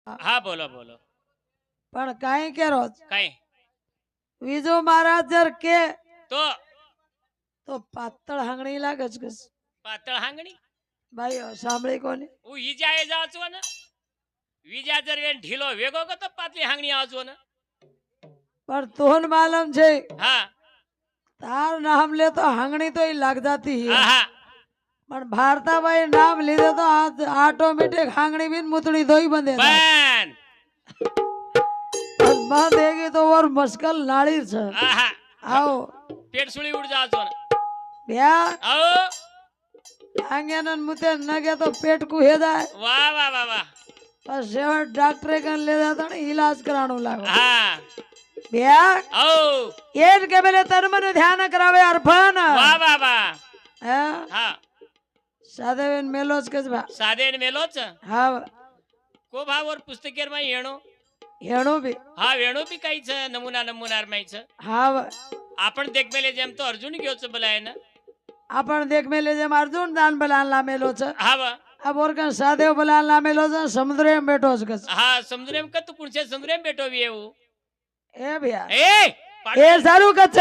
હા બોલો બોલો પણ કાંઈ કેરો કઈ વિજો મહારાજ જર કે તો તો પાતળ હાંગણી લાગે છે પાતળ હાંગણી ભાઈ સાંભળી કોને હું ઈજાએ જાવ છો ને વિજા જર વેન ઢીલો વેગો કો તો પાતળી હાંગણી આવજો ને પણ તોન માલમ છે હા તાર નામ લે તો હાંગણી તો લાગ જાતી હે હા હા પણ ભારતાભાઈ નામ લીધે તો ऑटोमेटिक हांगड़ी भी मुतड़ी धोई बंदे પણ बांधेगी तो और मुश्किल नाड़ी छ આહા आओ પેટ સુળી ઉડ જાવ છો ને ब्या આવો आंगे न मुते नगे तो पेट को हे जाए વાહ વાહ વાહ વાહ पर सेवा डॉक्टर कन ले जाता ने इलाज कराणो लागो હા ब्या આવો ये के बेले तन मन ध्यान करावे अर्फन વાહ વાહ વાહ हैं હા सादेवन मेलोज कजबा સાદે ને મેલો છે हाँ કો ભાવ ઓર પુસ્તકેર માં એણો हेणो भी હા વેણો બી કઈ છે નમૂના નમૂનાર માં છે हाँ આપણ દેખ મેલે જેમ તો અર્જુન ગયો છે બલાય ને अपन देख मेले जे अर्जुन दान बलान ला मेलो छ હા વા अब और कन सादेव बलान ला मेलो छ समुद्र में बैठो छ कस હા સમુદ્ર એમ કતું કોણ છે સમુદ્ર એમ બેઠો વી એવું ए भैया એ ए सारू कच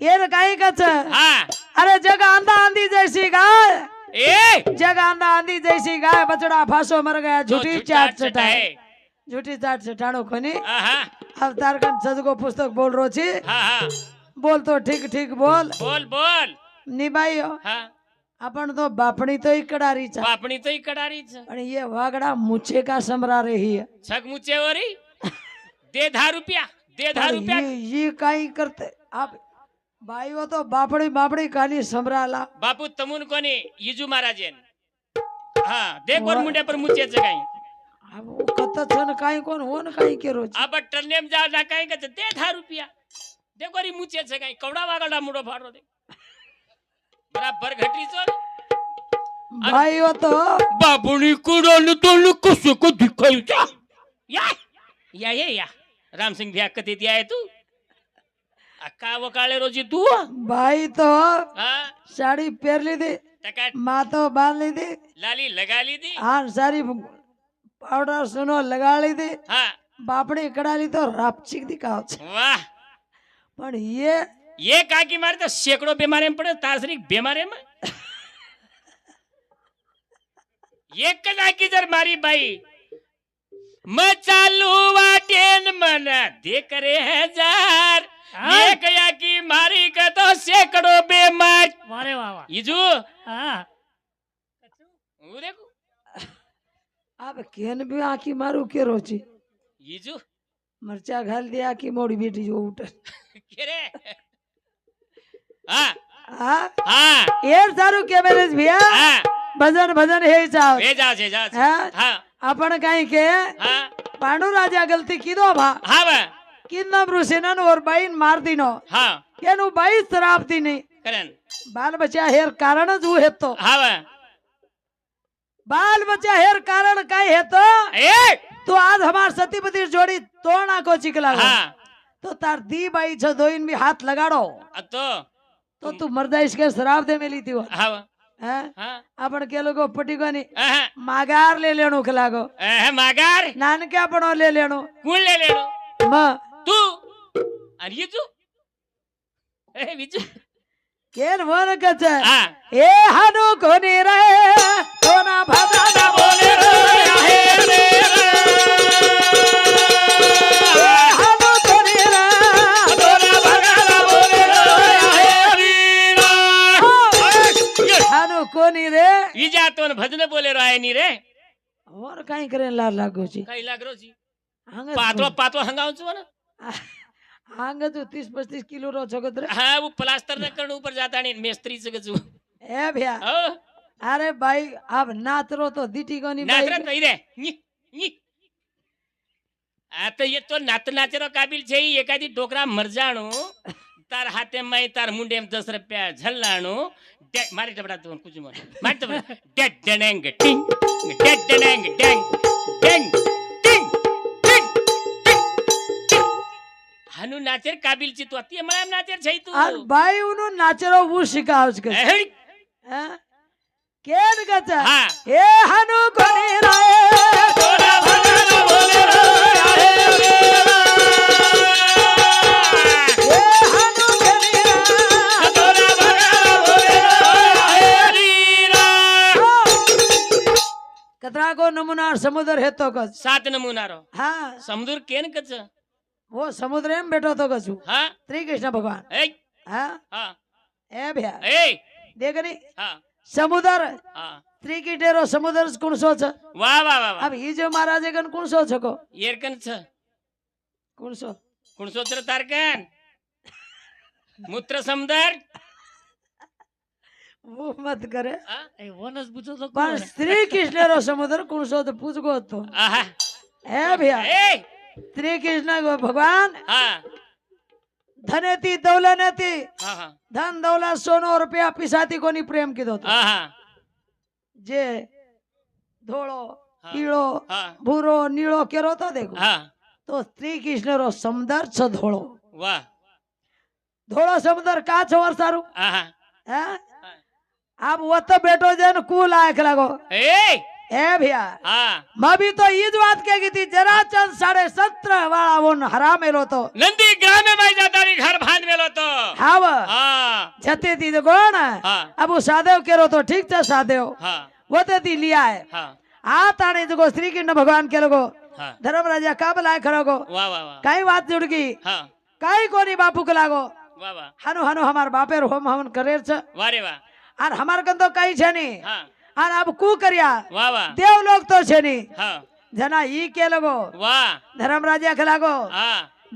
ये न काई कच હા अरे जग आंधा आंधी जैसी गाय એ जग आंधा आंधी जैसी गाय बछड़ा फांसो मर गया झूठी चाट चटाए झूठी चाट चटाणो कोनी હા अब तार कन सजगो पुस्तक बोल रो छी હા હા बोल तो ठीक ठीक बोल બોલ બોલ निभाइयो હા अपन तो बापणी तो ही कड़ारी चा બાપણી તો ઈ કડારી છે पण ये वागड़ा मुछे का समरा रही है છગ મુચે વરી દે 10 રૂપિયા દે 10 पर રૂપિયા ये काई करते आप भाइयों तो बापड़ी बापड़ी कानी समराला બાપુ તમુન કોની ઈજુ મહારાજેન હા દેખ ઓર મુંડે પર મુચે છે કઈ अब वो कत छन काई कोन होन काई केरो छी આ બટ ટરનેમ જા ના કઈ કે દે 10 રૂપિયા દેખ ઓરી મુચે છે કઈ કવડા વાગડા મુડો ફાડો દે બરાબર ઘટી છો ને भाइयों तो બાબુની કુડો ને તો કસો કો દિખાયું છે યા રામસિંહ ભ્યા કતી ત્યાં તું અક્કા વકાળે રોજી તું भाई तो હા साड़ी पहन ली थी ટકા मातो बांध ली थी લાલી લગા લીધી हाँ सारी पाउडर सुनो लगा ली थी હા बापड़ी कड़ा ली तो रापचिक दिखाओ छे વાહ पण ये ये કાકી મારે તો સેકડો બીમારી એમ પડે તારસરી બીમારી એમ એક કાકી જર મારી બાઈ મચાલુ વાટેન મન દેખ રે હજાર એક કાકી મારી કે તો સેકડો બીમાર વારે વાહ વાહ ઈજુ હા હું દેખું आप केन भी आखी मारू केरो छी ઈજુ मरचा घाल दिया आखी मोड़ी बेटी जो उठ કે રે હા हाँ હા ये सारू के मेरे भैया હા भजन भजन हे जाओ એ જા છે હા? હા अपन कहीं के હા पांडु राजा गलती की दो भा હા બા किन्नम ऋषिनन और बाइन मार दीनो હા केनु बाई शराब दी नहीं કરન बाल बच्चा हेर कारण जो है तो હા બા बाल बच्चा हेर कारण काई है तो એ तो आज हमार सतीपति जोड़ी तोड़ना को चिकला હા तो तार दी बाई छ दोइन भी हाथ लगाड़ो આ તો तो तू मर्दाइश के शराब दे मिली थी वो હા બા हैं હા अपन के लोगो पटी को नहीं હા मागार ले लेनो खिलागो માગાર नानके अपनो ले लेनो કોણ લે લેડો म તું અને ઈજુ એ બીજુ केन मन कच હા ए हनु कोनी रे सोना भादा ना बोले रे હે રે ए हनु कोनी रे તોરા ભગાલા બોલે હે વીરા हनु कोनी रे ઈજા તો ભજન બોલે રાય ની રે और काई करे ला लागो छी કઈ લાગરો છી आंग પાતળો પાતળો હંગાવું છું ને आंग तो 30-35 કિલો रो छगत रे હા वो પ્લાસ્ટર ન કરણ ઉપર જાતા નહીં મેસ્ત્રી છે છું ए भैया હો अरे भाई अब नातरो तो दीटी कोनी નાતરા भाई થઈ રે ની આ તો એ તો નાત નાચરો કાબિલ છે ઈ એકાદી ડોકરા મરજાણું તાર હાથે માય તાર મુંડે એમ 10 રૂપિયા ઝલ્લાણું મારી ટબડા તું કુછ મર મારી ટબડા ડેડ ડેંગ ટિંગ ડેડ ડેંગ ડેંગ ડેંગ ટિંગ ટિંગ હાનું નાચર કાબિલ છે તું અતિ અમારા નાચર છે તું और भाई उनो नाचरो वो शिकावज के એહડી हैं केन कच હા ए हनु कोनी रे તોરા ભગા સમુદ્ર હેતો કચ 7 નમૂનારો હા સમુદ્ર કેન કચ वो समुद्र एम बैठो तो कछु હા श्री कृष्ण भगवान એ हाँ હા ए भैया એ देख नहीं હા समुद्र હા श्री कीटेरो समुद्र कौन सो छ વાહ વાહ વાહ વાહ अब ये जो महाराज कन कौन सो छको એરકન છે कौन सो કુણસોત્ર તારકન મૂત્ર સમદર वो मत करे હા એ વનસ પૂછો તો पर श्री कृष्ण रो समुद्र कौन सो तो पूछ गो तो આહા ए भैया એ श्री कृष्ण भगवान હા धनेती दौलनेती હા હા धन दौलत सोनो रुपया पिसाती कोनी प्रेम कीधो तो આહા जे धोळो हाँ। पीळो હા भूरो नीळो केरो तो देखो હા तो श्री कृष्ण रो समुद्र छ धोळो વાહ धोळो समुद्र का छ वर सारू આહા हैं आप वो तो बैठो जन कूल आंख लगो એ ए भैया હા मैं भी तो ये बात कही थी जराचंद 17.5 वाला वो हरा मेलो तो નંદી ગ્રામે માં જાતારી ઘર ભાંડ મેલો તો हाव હા जते थी तो कौन હા अब वो सादेव केरो तो ठीक था सादेव હા वो ते थी लिया है હા आ ताने जो श्री कृष्ण भगवान के लोगो હા धर्म राजा का बलाय खड़ोगो વાહ વાહ વાહ कई बात जुड़ गई હા कई कोनी बापू के लागो વાહ વાહ हनु हनु हमार बापेर होम हवन करेर छ વારે વાહ और हमार कन तो कई छे नी હા और अब कू करिया વાહ વાહ देव लोग तो छे नी હા जना ई के लगो વાહ धर्म राजा के लागो હા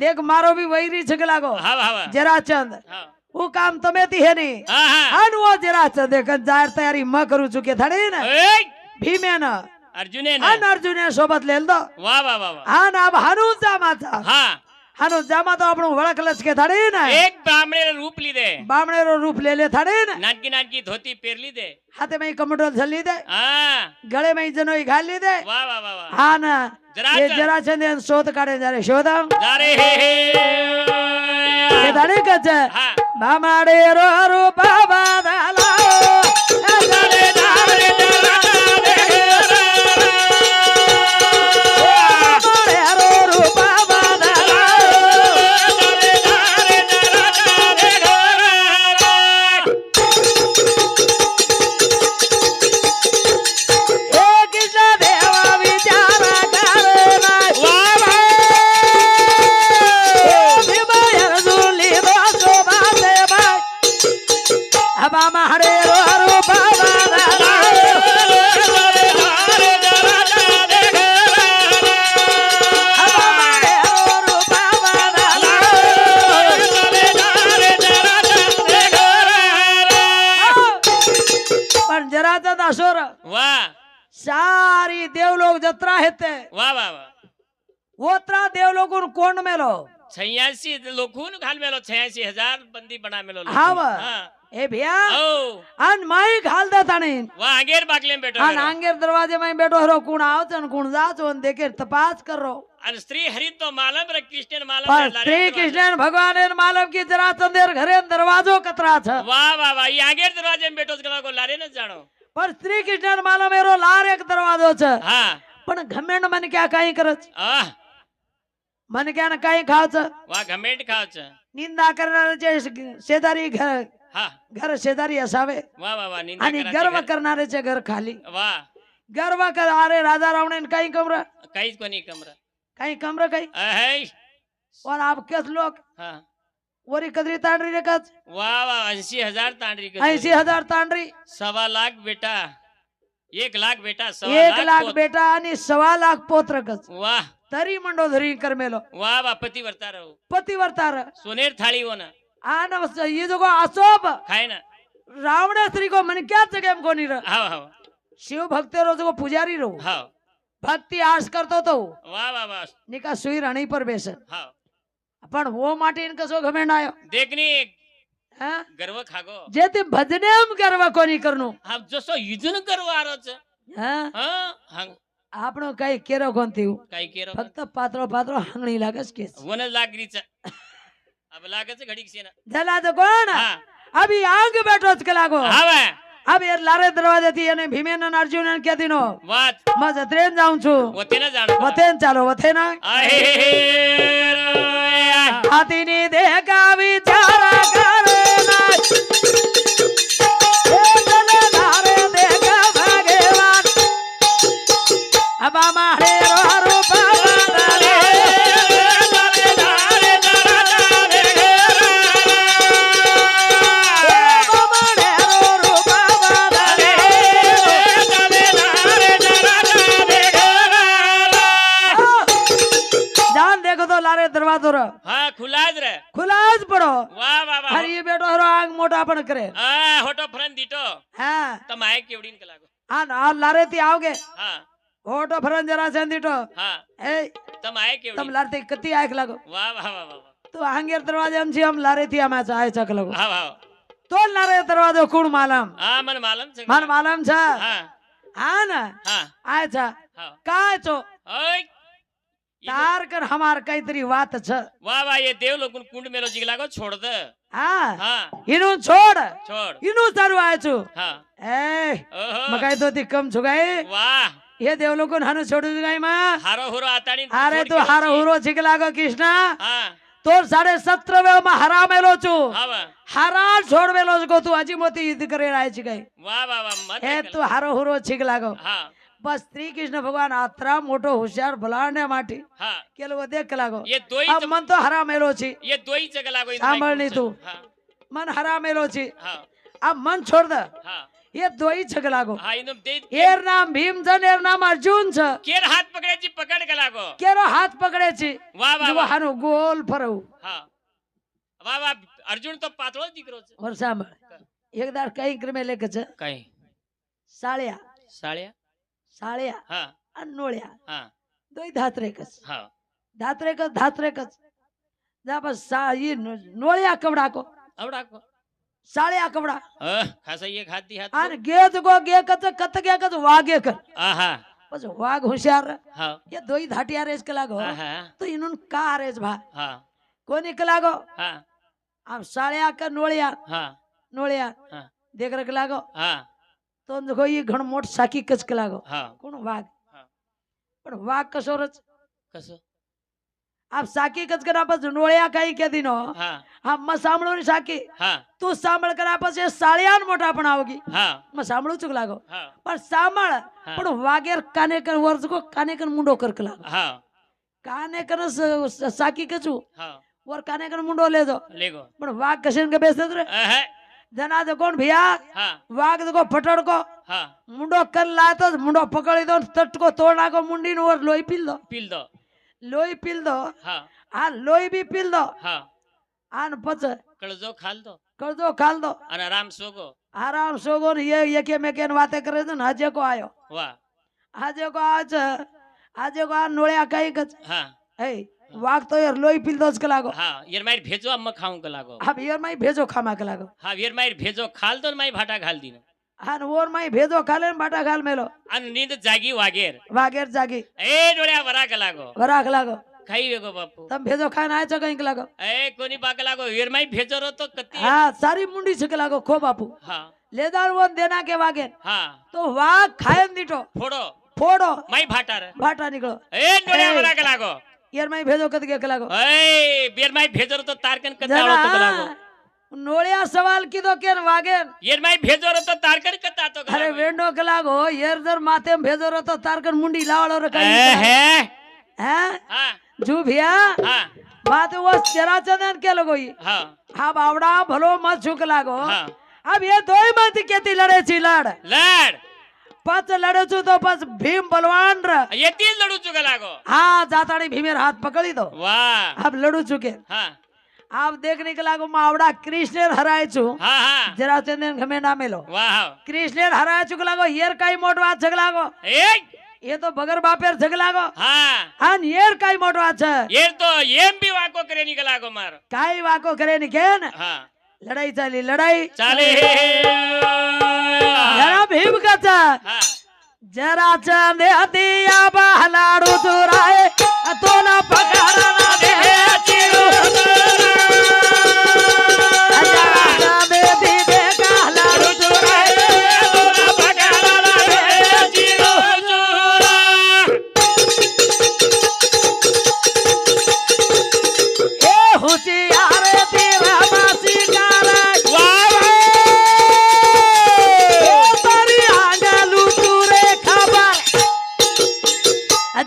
देख मारो भी वैरी छ के लागो હા વાહ વાહ जराचंद હા वो काम तमे थी है नी હા હા हन वो जराचंद देख जाहिर तैयारी म करू चुके थड़ी ना એ भीमे न અર્જુને ને हन अर्जुन सोबत लेल दो વાહ વાહ વાહ વાહ हन अब हनु जामा था હા हनु जामा तो આપણું વળક લચકે થડી ને એક બામણે રૂપ લીધે બામણેરો રૂપ લે લે થડી ને નાનકી નાનકી ધોતી પહેર લીધે હાથે માં કમડો ઝલી દે હા ગળે માં જનોઈ ઘાલી દે વાહ વાહ વાહ વાહ હા ને જરાચંદ. એ જરાચંદ એન શોધ કાઢે જ્યારે શોધમ જારે હે એ ધણી કે છે હા બામણેરો રૂપ બદલાવો એ જારે જારે બામણેરો રૂપ બદલાવો હે કૃષ્ણ દેવા વિચાર કરે ના ભીમાય અર્જુન લીધો શોભાતે ભાઈ હબા મારે રૂપ બદલાવો હબા મારે રૂપ બદલાવો પણ જરાચંદ અસુર વાહ સારી દેવલોક જત્રા હેતે વાહ વાહ વાહ ઓત્રા દેવલોક કોણ મેલો 86 લોકોન ખાલ મેલો 86,000 બંદી બના મેલો લોકો. હાવ હા એ ભૈયા ઓ અન માઈ ખાલ દે તાણી વાહ આગેર બાકલેમ બેઠો અન આંગેર દરવાજે માં બેઠો હરો કોણ આવતો ને કોણ જાતો ને દેખે તપાસ કરો અને સ્ત્રી હરિત તો માલમ રે કૃષ્ણ માલમ पर રે લારે श्री દરવાજે. कृष्ण भगवान एर मालम की जराचंदेर घरे दरवाजो कतरा छ વાહ વાહ વાહ ઈ આગેર દરવાજે બેઠો છે કે લારે ન જાણો पर श्री कृष्ण मालम एरो लार एक दरवाजो छ હા पण घमेंड मन क्या काई करच આહ मन क्या न काई खाव छ વાહ ઘમેટ ખાવ છે निंदा करनार जे शेजारी घर હા घर शेजारी असावे વાહ વાહ वाह निंदा आणि करा गर्व છે. करणारे चे घर खाली વાહ गर्व कर अरे राजा रावणे काही कमरा કઈ જ કોની કમરા काही कमरा काही અહે और आप किस लोग હા वरी कदरी तांडरी रेकच વાહ વાહ 80,000 તાંડરી કે 80,000 तांडरी 1.25 લાખ બેટા 1 લાખ બેટા 1 लाख પોત. बेटा आणि 1.25 लाख पोत्र कच વાહ तरी मंडो धरी करमेलो વાહ વાહ પતિ વર્તા રહો पतिवर्तार સોનેર થાળી હોના आन ये जो अशोभ ખાય ના रावण स्त्री को मन क्या जगह कोनी र હાવ હાવ शिव भक्त रो जो पुजारी रो હાવ भक्ति आश करतो तो વાહ વાહ વાહ निका सुई राणी पर बेसे હાવ पण वो माटी इन कसो घमेंड आयो દેખની हाँ ગર્વ ખાગો जेते भजने हम करवा कोनी करनु આપ જસો યુદ્ધ કરવા આરો છે हाँ હા હંગ આપણો કઈ કેરો કોણ થયું કઈ કેરો ફક્ત પાત્રો પાત્રો હાંગણી લાગે છે કે વન લાગરી છે अब લાગે છે ઘડીક છે ને જલા તો કોણ હા અભી આંગ બેઠો જ કે લાગો હવે अब यार लारे दरवाजे थी અને ભીમેન અને અર્જુન કે દીનો વાત મજ ટ્રેન જાઉં છું વતે ન જાણો વથેન ચાલો વથેના આહે હાથીની દેહ કા વિચાર કરે ના એ તને ધારે દેહ કા ભગવાન અબામાં લારે દરવાજો ર હા ખુલ્લા જ રે ખુલ્લા જ પડો વાહ વાહ વાહ હરી બેટો હરો આંગ મોટા પણ કરે હા હોટો ફરન દીટો હા તમે આય કેવડીન કલાકો આ લારે થી આવગે હા ઓટો ફરન જરા સેંદીટો હા એ તમે આય તમ કેવડી લારે થી કતી આંખ લાગો વાહ વાહ વાહ વાહ તું આંગેર દરવાજે એમ છી આમ લારે થી આમ આય ચક લાગો વાહ વાહ તો લારે દરવાજો કુણ માલમ હા મને માલમ છે મન માલમ છે હા હા ને હા આય છે હા કાય છો ઓય તાર કર हमार कई तरी बात छ वाह वाह ये देव लोग कुंड मेलो जिगला को छोड़ दे हाँ हाँ इनु छोड़ छोड़ इनु सारू आय छु हाँ ए ओहो मकाई तो ती कम छुगाई वाह ये देव लोग हनु छोड़ जुगाई मा हारो हुरो आतानी अरे तू हारो हुरो छिकला गो कृष्णा हाँ तो 17.5 में हरा मेलो छु हाँ वाह हरा छोड़ मेलो को तू अजी मोती युद्ध करे आय छिगाई वाह वाह वाह मत ए तू हारो हुरो छिकला गो हाँ बस श्री कृष्ण भगवान आत्रा मोटो होशियार भलाने माटी हाँ केलो देख लागो ये दो ही अब मन तो हरा मेलो छी ये दो ही जगह लागो सांभळनी तू हाँ मन हरा मेलो छी हाँ अब मन छोड़ दे हाँ ये दो ही छग लागो हाँ इनो दे एर नाम भीम छ एर नाम अर्जुन छ केर हाथ पकड़े जी पकड़ के लागो केरो हाथ पकड़े छी वाह वाह जो वाह हानो गोल फरऊ हाँ वाह वाह अर्जुन तो पातळो દીકરો છે और सांभळ एक दार कई क्रमे लेके छ કઈ साळ्या સાળિયા साळ्या હા अनोळ्या હા दोई धात्रेकच હા धात्रेकच जा बस सा ये नोळ्या कवडा को આવડા કો साळ्या कवडा ખાસા એક હાથ દી હાથ आन गेज गो गे कच कत गे कच वागे कर આહા बस वाग होशियार હા ये दोई धाटिया रेस के लागो આહા तो इनुन का रेस भा હા कोनी के लागो હા अब साळ्या का नोळ्या હા હા देख रख लागो હા तो देखो ये घण मोट साकी कच के लागो હા कोण वाघ હા. पण वाघ कसोरच कसं अब साकी कच करा बस नोळ्या काही के दिनो हा हा म सांभळो नि साकी हा तू सांभळ करा बस ये साळ्यान मोठा पण आवगी हा म सांभळू चुक लागो हा पण सांभळ पण वागेर काने कर वर्ज को काने कर मुंडो कर के लागो हा काने कर साकी कचू हा वर काने कर मुंडो ले दो लेगो पण वाघ कशन के बेसत रे अहं, जना दे कोण भैया हा वाघ देखो फटड़ को हा मुंडो कर लातो मुंडो पकड़ी दो तट को तोड़ा को मुंडी नो और लोई पील दो पील दो लोई पील दो हा आ लोई भी पील दो हा आन पच कळजो खाल दो कर्जो खाल दो અને આરામ સોગો आराम सोगो ने ये एके मेके बातें करे तो हजे को आयो વાહ हजे को आज को आ नोळ्या काही कच હા ए वाघ तो यार लोई पील दोच के लागो હા યાર મારી ભેજો અમ્મ ખાઉં કે લાગો अब यार माई भेजो खामा के लागो હા યાર મારી ભેજો ખાલ દો ને મારી ભાટા ખાલ દીનો आन ओर माई भेजो खाले न बाटा खाल मेलो અને નીંદ જાગી વાગેર वागेर जागी એ ડોળ્યા વરા કે લાગો वराक लागो ખાઈ વેગો બાપુ तम भेजो खान आए छो कहीं के लागो એ કોની બાકે લાગો યાર મારી ભેજો રો તો કતી हाँ सारी मुंडी छके लागो खो बापू હા लेदार वो देना के वागे હા तो वाघ खायन दीटो ફોડો फोड़ो મારી ભાટા રે बाटा निकलो એ ડોળ્યા વરા કે લાગો यार माई भेजो कद के लागो એ બેર મારી ભેજો રો તો તારકન કતાળો તો કે લાગો नोळिया सवाल कीधो केन वागे યાર મારી ભેજો રો તો તારકન કતા તો કે अरे લાગો वेंडो के लागो यार जर माथे में भेजो रो तो तारकन मुंडी लावड़ो रे એ कहीं હે हैं હા जू भैया હા बात वो तेरा चंदन के लगो ये હા हाँ बावड़ा भलो मत झुक लागो હા अब ये दो ही मत केती लड़े छी लड़ લડ पच लड़े छू तो बस भीम बलवान रे એતી જ લડું છું કે લાગો हाँ जाताड़ी भीमेर हाथ पकड़ी दो વાહ अब लड़ू चुके હા आप देखने के लागो मावड़ा कृष्णेर हराय छु હા હા जरा चंदन घमे ना मेलो વાહ कृष्णेर हराय छु के लागो येर काई मोट बात झग लागो એ ये तो बगर बापेर झग लागो હા अन येर काई मोट बात छ યાર તો એમ બી વાકો કરે ની કે લાગો માર काई वाको करे नि केन હા लड़ाई चाली लड़ाई ચાલે जरा भीम का छ હા जरा चंदे दिया बहलाड़ू चुराए तोला पकड़ा ना दे चिरू जरा चंदे दी दे कहलाड़ू चुराए તોલા પગાલા રે જીરો જોરા ए होशियार तेरा मासी कारा વાહ ए बड़ी आंगलू तुरे खबर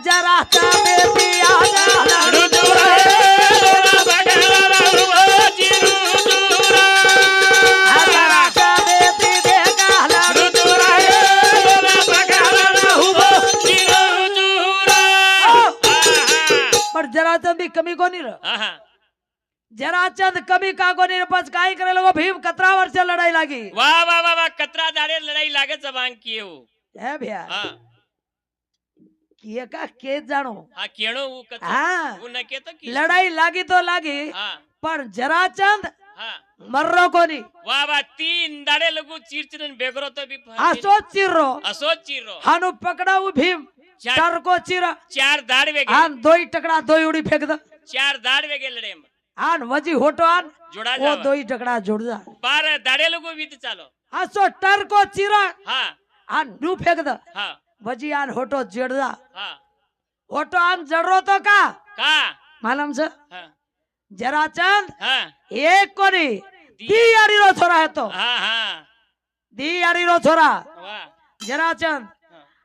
जरा चंदे दिया कहलाड़ू જોરા તોલા પગાલા રે જીરો જોરા जरा चंदे दी दे कहलाड़ू જોરા તોલા પગાલા રે જીરો જોરા पर जराचंद बी कमी कोणी र हा हा जराचंद कमी का कोणी रे पच काय करे लोगो भीम 17 वर्ष लढाई लागी वा वा वा वा कतरा दाड़े लड़ाई लागे जबान किए हो हे भैया हा किए का के जानो हा केणो वो कत हाँ वो न के तो की लड़ाई लागी तो लागी हा पर जराचंद हा मर्रो कोणी वा वा 3 दाड़े लगू चिरचिरन बेगरो तो भी असो चिरो असो चिरो हानु पकड़ाऊ भीम चार- टर को चिरा 4 दाड़ वेगे आन दोई टकड़ा दोई उड़ी फेंक द 4 दाड़ वेगे लड़े में आन वजी होटो आन जोड़ा वो जावा दोई टकड़ा जोड़ जा 12 दाड़े लगू विद चालो असो टर को चिरा हा आन नु फेंक द हा वजी आन होटो जोड़ जा हा होटो आन जड़रो तो का का मालूम से हा जराचंद हा एक कोनी दी यारी रो छोरा है तो हा हा दी यारी रो छोरा वाह जराचंद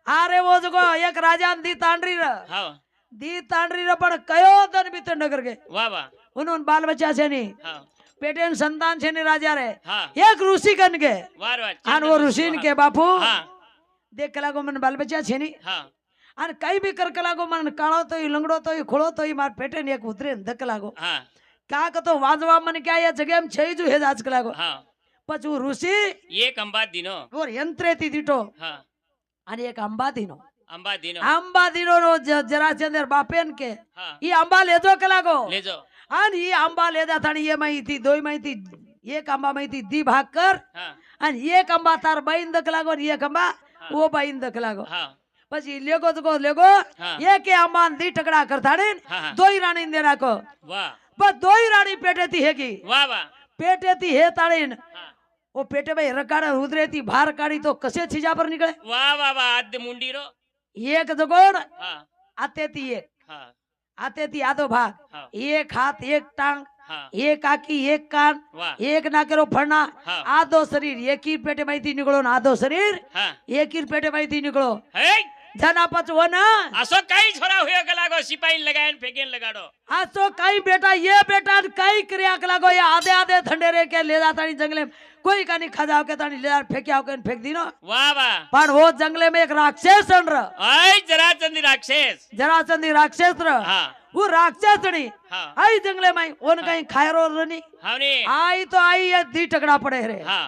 हा अरे वो जगो एक राजा दी तांडरी र हा दी तांडरी र पण कयो दन भीतर नगर के वाह वाह उन्होंने बाल बच्चा से नहीं हा पेटेन संतान से नहीं राजा रे हा एक ऋषि कन के वाह वाह आन वो ऋषि के बापू हा देख कला को मन बाल बच्चा छे नहीं हा आन कई भी कर कला को मन काळो तो ही लंगड़ो तो ही खोलो तो ही मार पेटेन एक उतरे धक लागो हा का तो वाजवा मन क्या या जगह में छई जो है आज कला को हा पछू ऋषि एक अंबा दिनो और यंत्रे ती दिटो हा आणि एक अंबा दिनो अंबा दिनो अंबा दिनो रो जराचंदर बापेन के हा ये अंबा ले जो कला को ले जो आणि ये अंबा ले जा थानी ये माहिती दोई माहिती एक अंबा माहिती दी भाग कर हा आणि एक अंबा तार बाईन दक लागो आणि एक अंबा वो बाईन दक लागो हा પછી લેગો તો લેગો હા. એક આંબા દી ટકડા કરતાડે હા, હા. દોઈ રાણી દે નાખો વાહ બસ દોઈ રાણી પેટેથી હેગી વાહ વાહ પેટેથી હે તાળીન હા. ઓ પેટે ભાઈ રકાડે રુદ્રેથી બહાર કાઢી તો કસે છીજા પર નીકળે વાહ વાહ વાહ આદ મુંડી રો એક જગોડ હા આતેથી એક હા આતેથી આધો ભાગ હા એક હાથ એક टांग હા एक आखी एक कान વાહ एक नाकेरो फड़ना હા आधो शरीर एक ही पेटे माहिती निकलो ना आधो शरीर હા एक ही पेटे माहिती निकलो હે जना पचवो ना આસો કઈ છોરા હોયો ગલાગો સિપાઈ લગાયન ફેકેન લગાડો आज तो कई बेटा ये बेटा कई क्रिया लगो ये आधे आधे ठंडेरे के ले जाता जंगले में कोई का नहीं खजाओ के तानी ले जा फेंकिया के फेंक दी नो વાહ વાહ पर वो जंगले में एक राक्षस र આય જરાચંદી રાક્ષસ जरासंधी राक्षस र હા वो राक्षसनी હા आई जंगले में उन कहीं खायरो रनी હાવની आई तो आई ये दी टकड़ा पड़े रे હા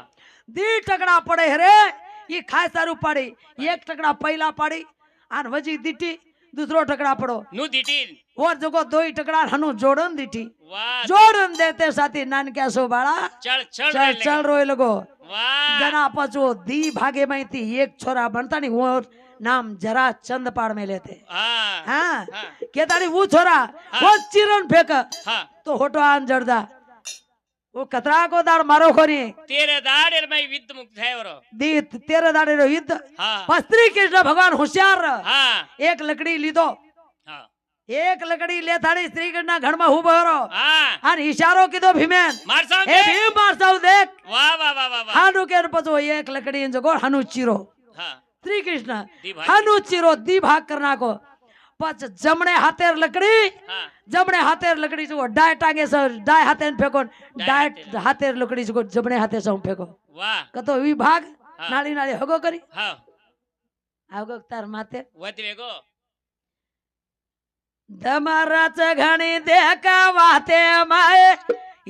दी टकड़ा पड़े रे ये खाय सारू पड़ी एक टकड़ा पहला पड़ी आन वजी दीटी दूसरो टकड़ा पड़ो नु દીટીન और जगो दो ही टकड़ा हनु जोड़न दीटी વાહ जोड़न देते साथी नान क्या सो बाड़ा ચલ ચલ चल चल रोए लगो વાહ जना पचो दी भागे में थी एक छोरा बनता नहीं वो नाम जरा चंद पाड़ में लेते હા हाँ હા कहता नहीं वो छोरा वो चिरन फेंक હા तो होटो आन जड़दा वो कतरा को दाड़ मारो खोरी તેરે દાડેર મે વિદ્ધ મુક્ત થયો રો दी तेरे दाड़े रो युद्ध હા पस्त्री कृष्ण भगवान होशियार र। હા एक लकड़ी लीधो હા एक लकड़ी ले थाड़ी श्री कृष्ण घड़ में हुब हो હા आन इशारो कीधो भीमेन મારસા ए भीम मारसाऊ देख વાહ વાહ વાહ વાહ વાહ हानु के पचो एक लकड़ी इन जगो हनु चिरो હા श्री कृष्ण दी भाग हनु चिरो दी भाग करना को पच जमणे हाथेर लकड़ी હા जमणे हाथेर लकड़ी जो डाय टांगे से डाय हाथे फेंको डाय हाथे। हाथेर लकड़ी जो जमणे हाथे से फेंको વાહ कतो वी भाग हाँ। नाली नाली हगो करी હા हगो तार माथे વધ વેગો दमरच घणी देखा वाते माए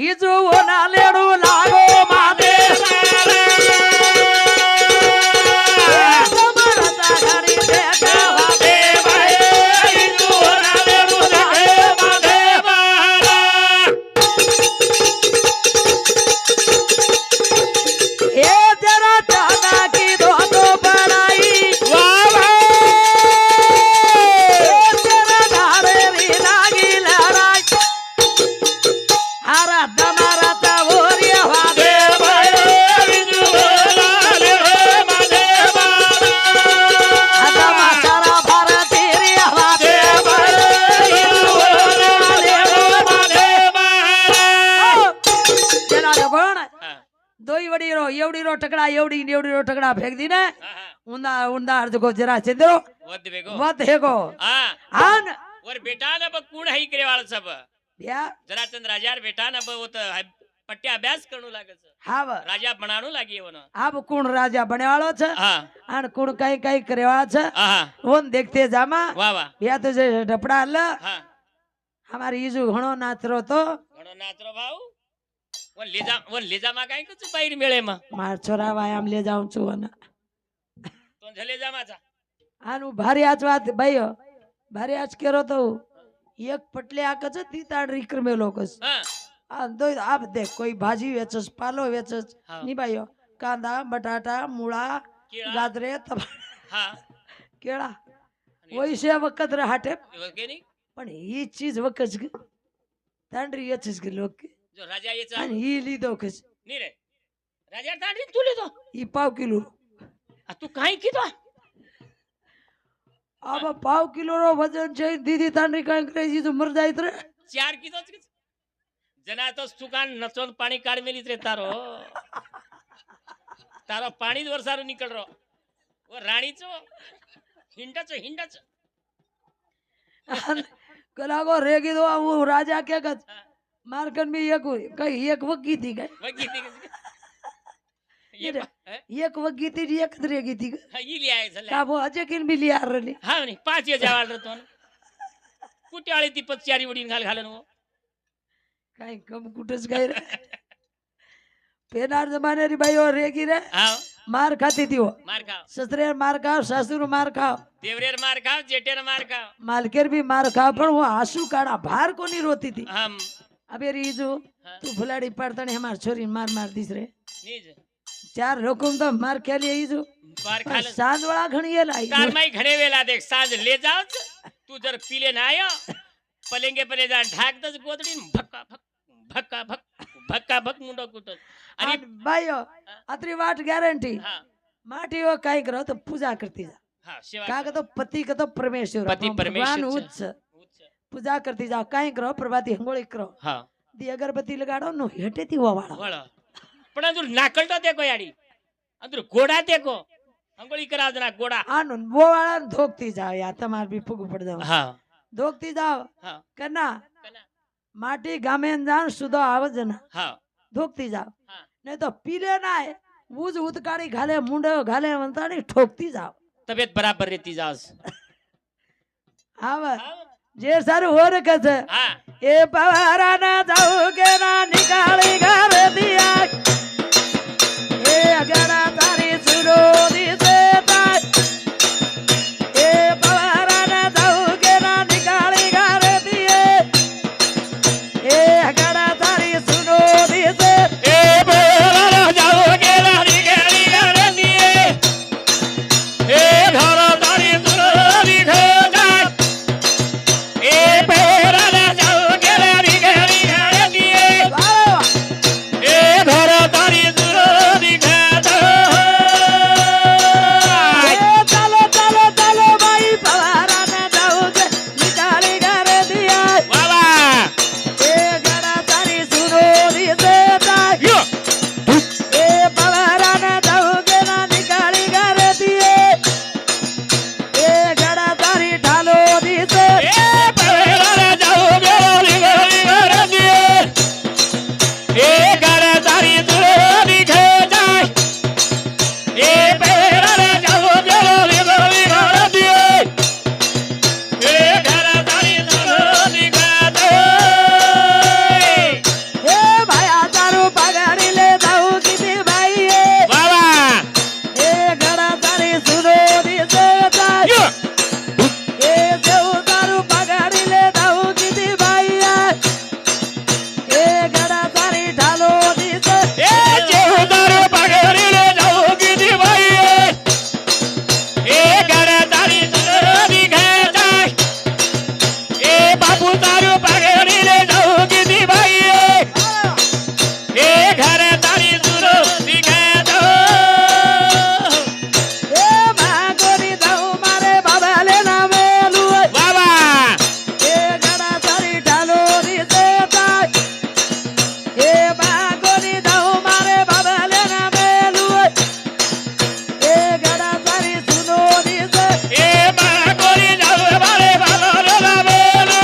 इजू ना लेडू लागो माते दमरच घणी देखा वाते ए जरा चाना की दो तो बनाई ए तेरा धारे री लागी लड़ाई हरा दमरच ओरिया वाते दमचरा भरती री वाते जरा लगोण હા दोई वडी रो एवडी रो टकड़ा एवडी रो टकड़ा फेंक दी ने હા હા उंदा उंदा जको जरा चंद्रो વધ વેગો वत हेगो હા आन और बेटा ने ब कूण हई करे वाला सब या જરાચંદ રાજાર બેટા ને બ वो तो पट्टी अभ्यास करणू लागे છે हाव राजा बनाणू लागी एवनो अब कुण राजा बने वालो छ હા आन कुण कई कई करे वाला छ હા ओन देखते जामा વાહ વાહ या तुझे डपड़ा ल હા हमारी ईजू घणो नाचरो तो ઘણો નાચરો ભાવ ઓન લેજામાં કાંઈ કશું બૈર મેળેમાં मार छोरा वायाम ले जाऊं છું અને તો જલેજામાં જા આનું ભારી આજ વાત ભાઈઓ ભારી આજ કેરો તો એક પટલે આ કચ તીતાડ રીકર મેલો કસ હા આ દો આપ દેખ કોઈ ભાજી વેચસ પાલો વેચસ હા. ની ભાઈઓ કાંદા બટાટા મૂળા કેળા ગાજરે હા કેળા वही से वक्त रे हाटे એવો કે નહીં पण ही चीज वकच ग तांडरी येचस ग लोक જો રાજા એ ચા आणि ही लीदो कस નહીં રે રાજા તાંડી તું લીધો ही पाव किलो આ તું કાંઈ કીધો अब पाव किलो रो वजन छे दीदी तांडरी काय करे जी तो मर जायत रे 4 કીધો જ કે જના તો સુકાન નચોન પાણી કાઢ મેલી રે તારો તારો પાણી જ વરસારો નીકળ રો ઓ રાણી છો હિંડા છો कलागो रेगी दो वो राजा क्या कच मारकन में एक कई एक वगी थी गई વગી થી ये रे, હે एक वगी थी एक रेगी थी ઈ લે આય છે का वो अजय किन भी लिया रली હા ની 5 જવાળ રતો ને કુટ્યાળી થી પચારી ઉડીને ખાલ ખાલે નો काई कम कुटस गई रे पेनार जमाने री भाई और रेगी रे હા मार खाती थी वो માર ખાવ ससुरे मार खाओ ससुर मार खाओ દેવરેર માર ખાવ જેઠેર માર ખાવ मालकेर भी मार खाओ पर वो आंसू काढ़ा बाहर को नहीं रोती थी હમ अबे रीजू हाँ। तू फुलाड़ी पड़ता नहीं हमार छोरी मार मार दिस रे નીજ 4 रोकुम तो मार के लिए ईजू માર ખાલે सांझ वाला घणी ये लाई कार में घड़े वेला देख सांझ ले जाओ तू जर पीले ना आयो पलेंगे पले जा ढाक दस गोदड़ी भक्का भक मुंडो कुटो आणि भाइयो अतरी वाट गारंटी हां माटी वो काई करो तो पूजा करती जा हां सेवा का तो पति का तो परमेश्वर पति अपन परमेश्वर भगवान छे। उच्च पूजा करती जाओ काई करो प्रभाती हंगोळी करो हां दी अगरबत्ती लगाड़ो नो हेटे थी वो वाला वळो पण अंदर नाकल तो देखो याडी अंदर गोड़ा देखो अंगोली करा जना गोड़ा आनो वो वाला धोकती जाओ या तमार भी फुग पड़ जाओ हां धोकती जाओ हां करना कना माटी गामे जान सुधो आवज ना हां धोकती जाओ हां नहीं तो पीले ना है वूज उतकाड़ी घाले मुंडे घाले वंताड़ी ठोकती जाओ तबियत बराबर रहती जास हाँ जे सारू हो रखे छे हां ए पवारा ना जाऊ के ना निकाली घर दिया ए अगरा तारी सुरो दिसे ताय ए पवारा ना जाऊ के ना निकाली घर दिए ए अगरा तारी सुरो दिसे ए बोला जाओ के रानी गली कर दिए ए घर तारी सुरली खो जाए ए बोला जाओ के रानी गली कर दिए वाह ए घर तारी सुरली खो जाए ए चलो चलो चलो भाई पवारा ना जाऊ के निकाली घर दिया वाला ए अगरा तारी सुरो दिसे ताय यो ए पवारा ना जाऊ के ना निकाली घर दिए ए गड़ा तारी ढालो दिसे ए बोला जाओ के रानी गली कर दिए ए घर तारी सुरली खो जाए ए बोला जाओ के रानी गली कर दिए ए घर तारी सुरली खो जाए ए भाया तारू पगारी ले जाऊ किती भाई ए वाला गड़ा तारी सुनो दिसे ताय यो ए देऊ तारू पगारी ले जाऊ किती भाई ए गड़ा तारी ढालो दिसे ए जेवदार पगड़ी ले जाओ की भाई ए घर तारी सुरली खो जाए ए बाबू तारू पगड़ी ले जाओ की भाई ए घर तारी सुरली खो जाए ए भागोरी जाऊ मारे बाबा ले ना मेलू वाला ए गड़ा तारी ढालो दिसे ताय ए भागोरी जाऊ मारे बाबा ले ना मेलू ए गड़ा तारी सुनो दिसे ए मां कोरी जाओ मारे बालो रे बाबेलो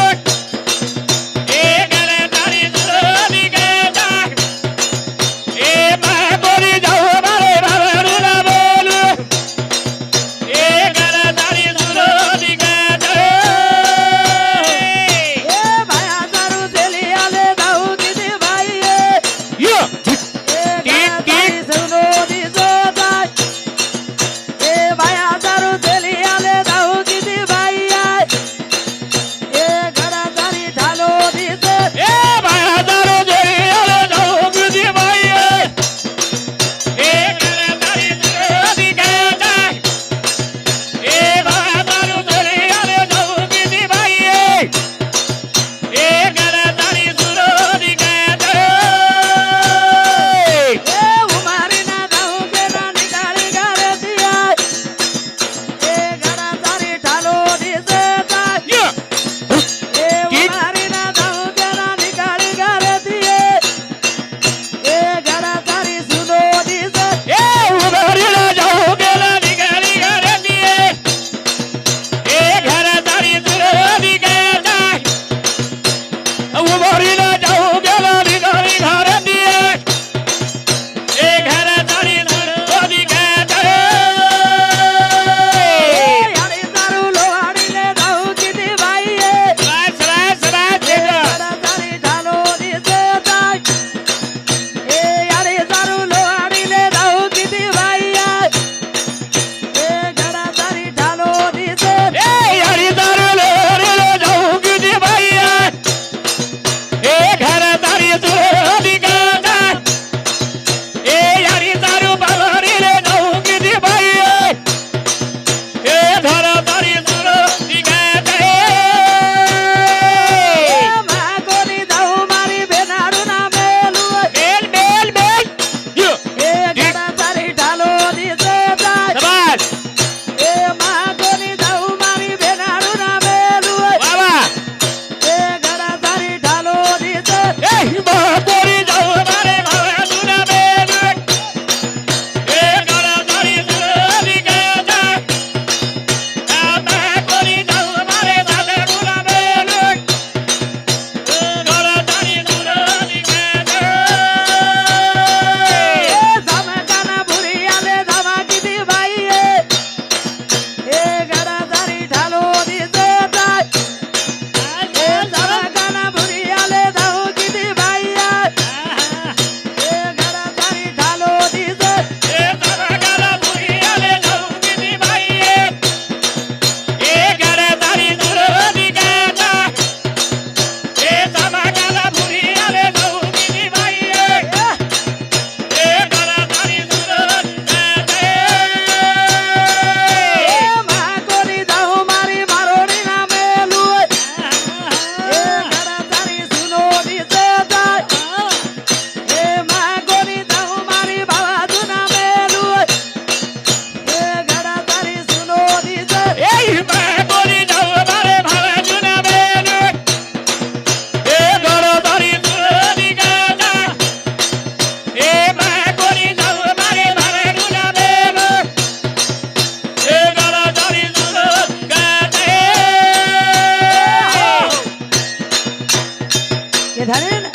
કે ધારે ને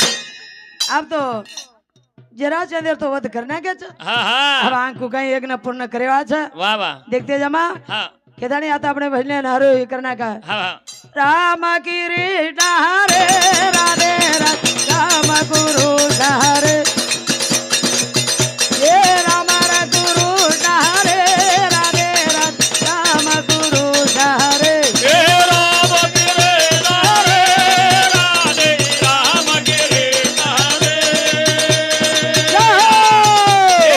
આપ તો જરાસંઘ તો વધ કરના કે છે હા હવે હા આંખો કઈ યજ્ઞ પૂર્ણ કર્યા છે વાહ વાહ देखते जमा હા કે ધાણી आता આપણે ભજને નારો એ કરના કા હા હા राम कृष्ण हरे राधे राधे राम गुरु हरे ये राम गुरु हरे राधे राधे राम गुरु हरे हे राम गिरे नारे राधे राम गिरे नारे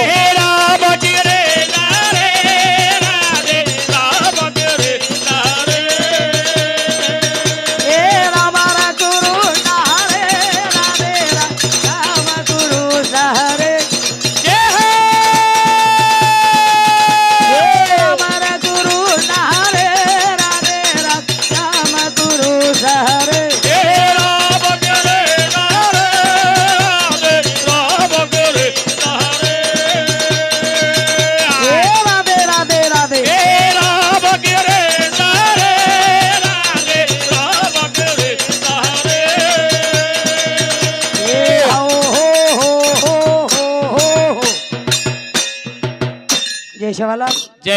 हे राम गिरे नारे राधे राम गिरे नारे ये राम गुरु हरे राधे राधे राम गुरु हरे जय हो ये राम गुरु हरे राधे राधे राम गुरु हरे हे राम गिरे नारे राधे राम गिरे नारे ये राधे राधे राधे हे राम गिरे नारे राधे राम गिरे नारे ए हो हो जय शिवालाल जय